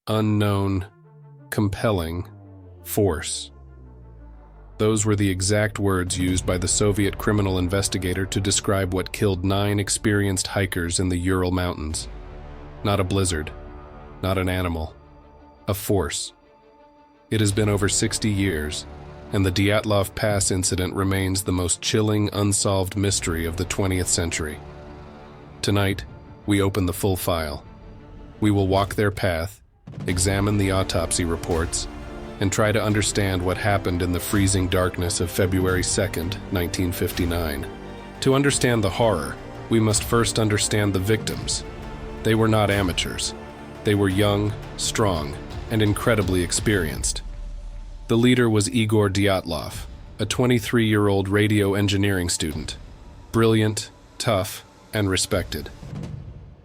unknown, compelling force. Those were the exact words used by the Soviet criminal investigator to describe what killed 9 experienced hikers in the Ural Mountains. Not a blizzard, not an animal, a force. It has been over 60 years, and the Dyatlov Pass incident remains the most chilling, unsolved mystery of the 20th century. Tonight, we open the full file. We will walk their path, examine the autopsy reports, and try to understand what happened in the freezing darkness of February 2nd, 1959. To understand the horror, we must first understand the victims. They were not amateurs. They were young, strong, and incredibly experienced. The leader was Igor Dyatlov, a 23-year-old radio engineering student. Brilliant, tough, and respected.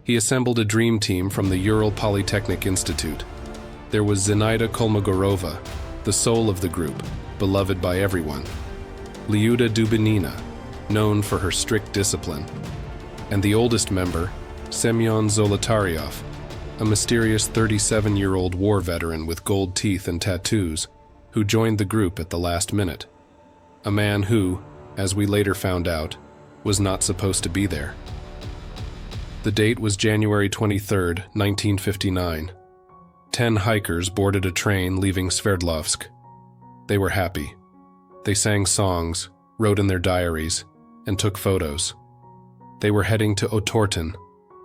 He assembled a dream team from the Ural Polytechnic Institute. There was Zenaida Kolmogorova, the soul of the group, beloved by everyone. Lyuda Dubinina, known for her strict discipline. And the oldest member, Semyon Zolotaryov, a mysterious 37-year-old war veteran with gold teeth and tattoos, who joined the group at the last minute. A man who, as we later found out, was not supposed to be there. The date was January 23, 1959. 10 hikers boarded a train leaving Sverdlovsk. They were happy. They sang songs, wrote in their diaries, and took photos. They were heading to Otorten,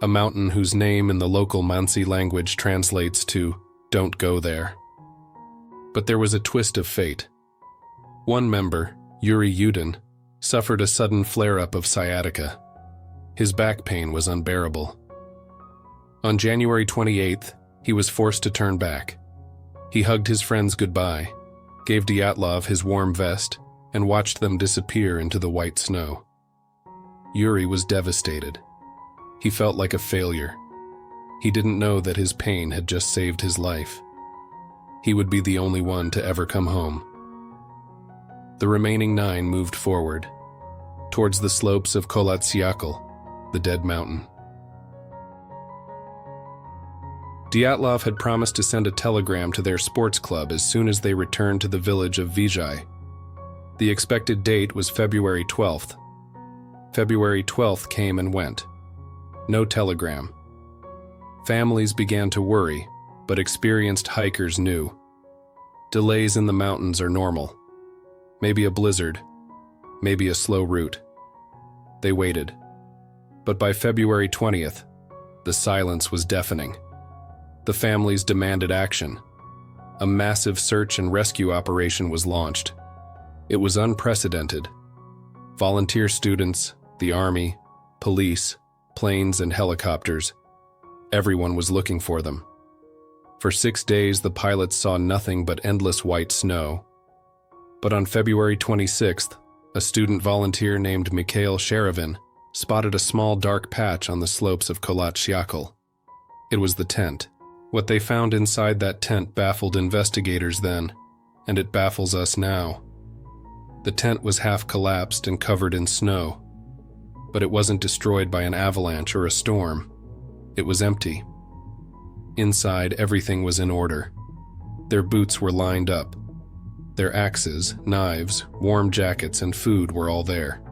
a mountain whose name in the local Mansi language translates to "Don't go there." But there was a twist of fate. One member, Yuri Yudin, suffered a sudden flare-up of sciatica. His back pain was unbearable. On January 28th, he was forced to turn back. He hugged his friends goodbye, gave Dyatlov his warm vest, and watched them disappear into the white snow. Yuri was devastated. He felt like a failure. He didn't know that his pain had just saved his life. He would be the only one to ever come home. The remaining 9 moved forward, towards the slopes of Kolatsiakal, the dead mountain. Dyatlov had promised to send a telegram to their sports club as soon as they returned to the village of Vizhai. The expected date was February 12th. February 12th came and went. No telegram. Families began to worry, but experienced hikers knew. Delays in the mountains are normal. Maybe a blizzard, maybe a slow route. They waited. But by February 20th, the silence was deafening. The families demanded action. A massive search and rescue operation was launched. It was unprecedented. Volunteer students, the army, police, planes and helicopters. Everyone was looking for them. For 6 days, the pilots saw nothing but endless white snow. But on February 26th, a student volunteer named Mikhail Ravine spotted a small dark patch on the slopes of Kolatsiakal. It was the tent. What they found inside that tent baffled investigators then, and it baffles us now. The tent was half collapsed and covered in snow, but it wasn't destroyed by an avalanche or a storm. It was empty. Inside, everything was in order. Their boots were lined up. Their axes, knives, warm jackets, and food were all there.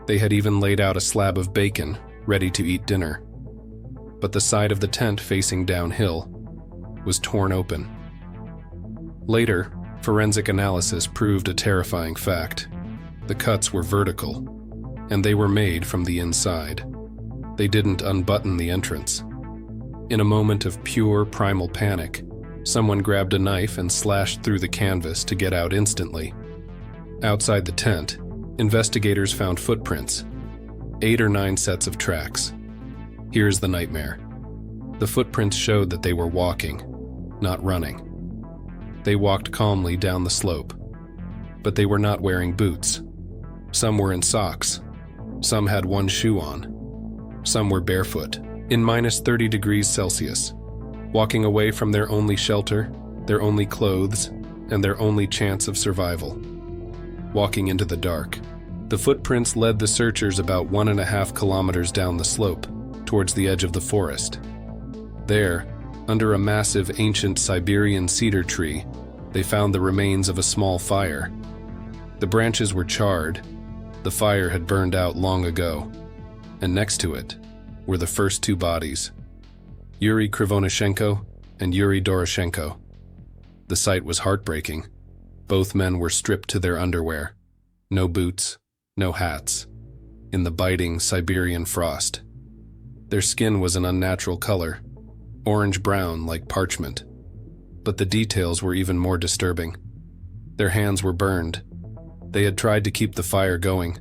They had even laid out a slab of bacon, ready to eat dinner. But the side of the tent facing downhill was torn open. Later, forensic analysis proved a terrifying fact. The cuts were vertical, and they were made from the inside. They didn't unbutton the entrance. In a moment of pure primal panic, someone grabbed a knife and slashed through the canvas to get out instantly. Outside the tent, investigators found footprints, 8 or 9 sets of tracks. Here's the nightmare. The footprints showed that they were walking, not running. They walked calmly down the slope, but they were not wearing boots. Some were in socks. Some had one shoe on. Some were barefoot, in minus 30 degrees Celsius, walking away from their only shelter, their only clothes, and their only chance of survival. Walking into the dark. The footprints led the searchers about 1.5 kilometers down the slope, towards the edge of the forest. There, Under a massive ancient Siberian cedar tree, they found the remains of a small fire. The branches were charred. The fire had burned out long ago, and next to it were the first two bodies, Yuri Krivonyshenko and Yuri Doroshenko. The sight was heartbreaking. Both men were stripped to their underwear. No boots, no hats. In the biting Siberian frost. Their skin was an unnatural color, orange-brown like parchment. But the details were even more disturbing. Their hands were burned. They had tried to keep the fire going,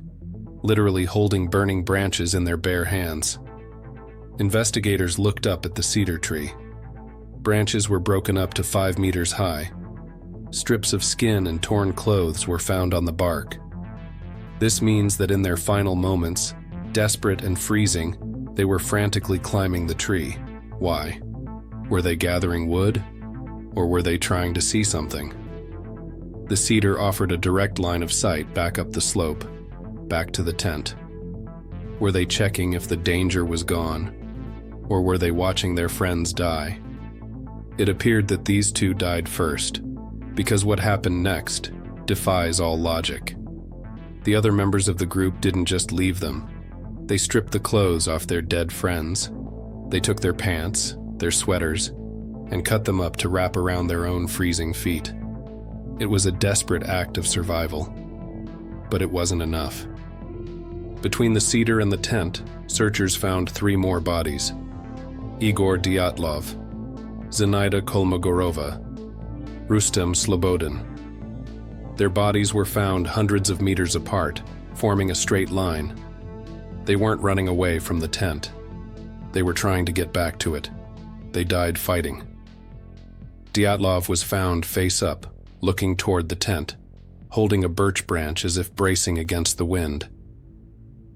literally holding burning branches in their bare hands. Investigators looked up at the cedar tree. Branches were broken up to 5 meters high. Strips of skin and torn clothes were found on the bark. This means that in their final moments, desperate and freezing, they were frantically climbing the tree. Why? Were they gathering wood? Or were they trying to see something? The cedar offered a direct line of sight back up the slope, back to the tent. Were they checking if the danger was gone? Or were they watching their friends die? It appeared that these two died first, because what happened next defies all logic. The other members of the group didn't just leave them. They stripped the clothes off their dead friends. They took their pants, their sweaters, and cut them up to wrap around their own freezing feet. It was a desperate act of survival, but it wasn't enough. Between the cedar and the tent, searchers found 3 more bodies: Igor Dyatlov, Zenaida Kolmogorova, Rustem Slobodin. Their bodies were found hundreds of meters apart, forming a straight line. They weren't running away from the tent. They were trying to get back to it. They died fighting. Dyatlov was found face up, looking toward the tent, holding a birch branch as if bracing against the wind.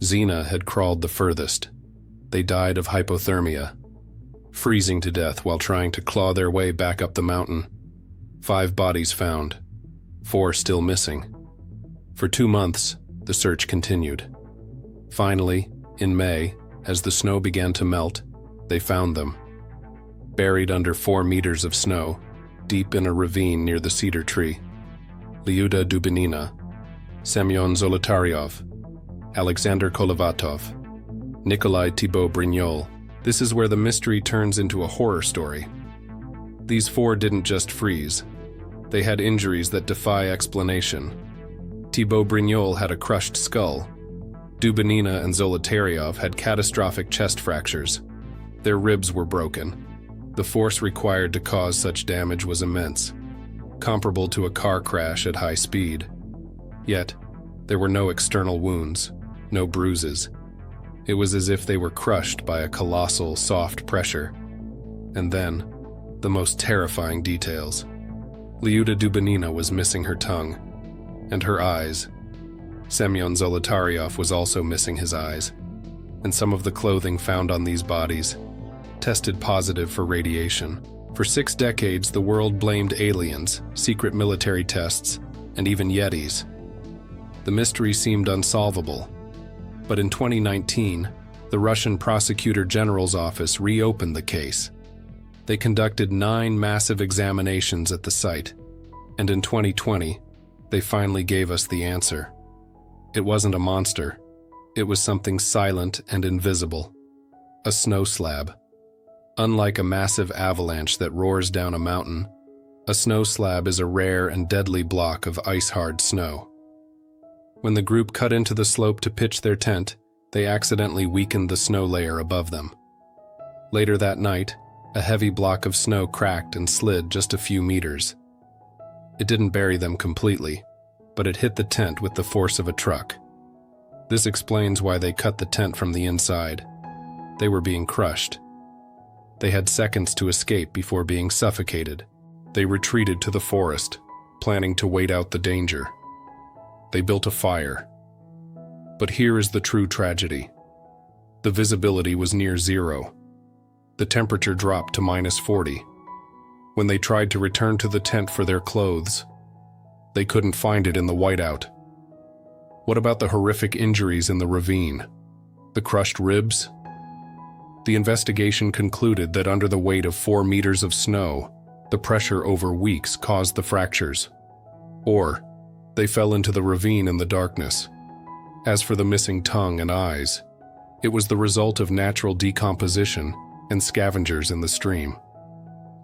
Zena had crawled the furthest. They died of hypothermia, freezing to death while trying to claw their way back up the mountain. 5 bodies found, 4 still missing. For 2 months, the search continued. Finally, in May, as the snow began to melt, they found them. Buried under 4 meters of snow, deep in a ravine near the cedar tree. Lyuda Dubinina, Semyon Zolotaryov, Alexander Kolovatov, Nikolai Thibault Brignol. This is where the mystery turns into a horror story. These 4 didn't just freeze. They had injuries that defy explanation. Thibault Brignol had a crushed skull. Dubinina and Zolotaryov had catastrophic chest fractures. Their ribs were broken. The force required to cause such damage was immense, comparable to a car crash at high speed. Yet, there were no external wounds, no bruises. It was as if they were crushed by a colossal, soft pressure. And then, the most terrifying details. Lyuda Dubinina was missing her tongue, and her eyes. Semyon Zolotaryov was also missing his eyes, and some of the clothing found on these bodies tested positive for radiation. For 6 decades, the world blamed aliens, secret military tests, and even Yetis. The mystery seemed unsolvable. But in 2019, the Russian Prosecutor General's office reopened the case. They conducted 9 massive examinations at the site, and in 2020, they finally gave us the answer. It wasn't a monster. It was something silent and invisible. A snow slab. Unlike a massive avalanche that roars down a mountain, a snow slab is a rare and deadly block of ice-hard snow. When the group cut into the slope to pitch their tent, they accidentally weakened the snow layer above them. Later that night, a heavy block of snow cracked and slid just a few meters. It didn't bury them completely, but it hit the tent with the force of a truck. This explains why they cut the tent from the inside. They were being crushed. They had seconds to escape before being suffocated. They retreated to the forest, planning to wait out the danger. They built a fire. But here is the true tragedy. The visibility was near 0. The temperature dropped to -40. When they tried to return to the tent for their clothes, they couldn't find it in the whiteout. What about the horrific injuries in the ravine? The crushed ribs? The investigation concluded that under the weight of 4 meters of snow, the pressure over weeks caused the fractures. Or, they fell into the ravine in the darkness. As for the missing tongue and eyes, it was the result of natural decomposition and scavengers in the stream.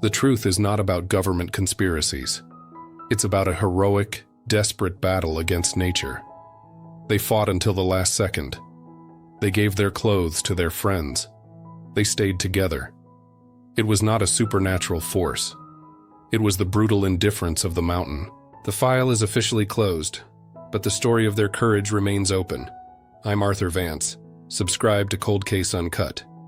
The truth is not about government conspiracies. It's about a heroic, desperate battle against nature. They fought until the last second. They gave their clothes to their friends. They stayed together. It was not a supernatural force. It was the brutal indifference of the mountain. The file is officially closed, but the story of their courage remains open. I'm Arthur Vance. Subscribe to Cold Case Uncut.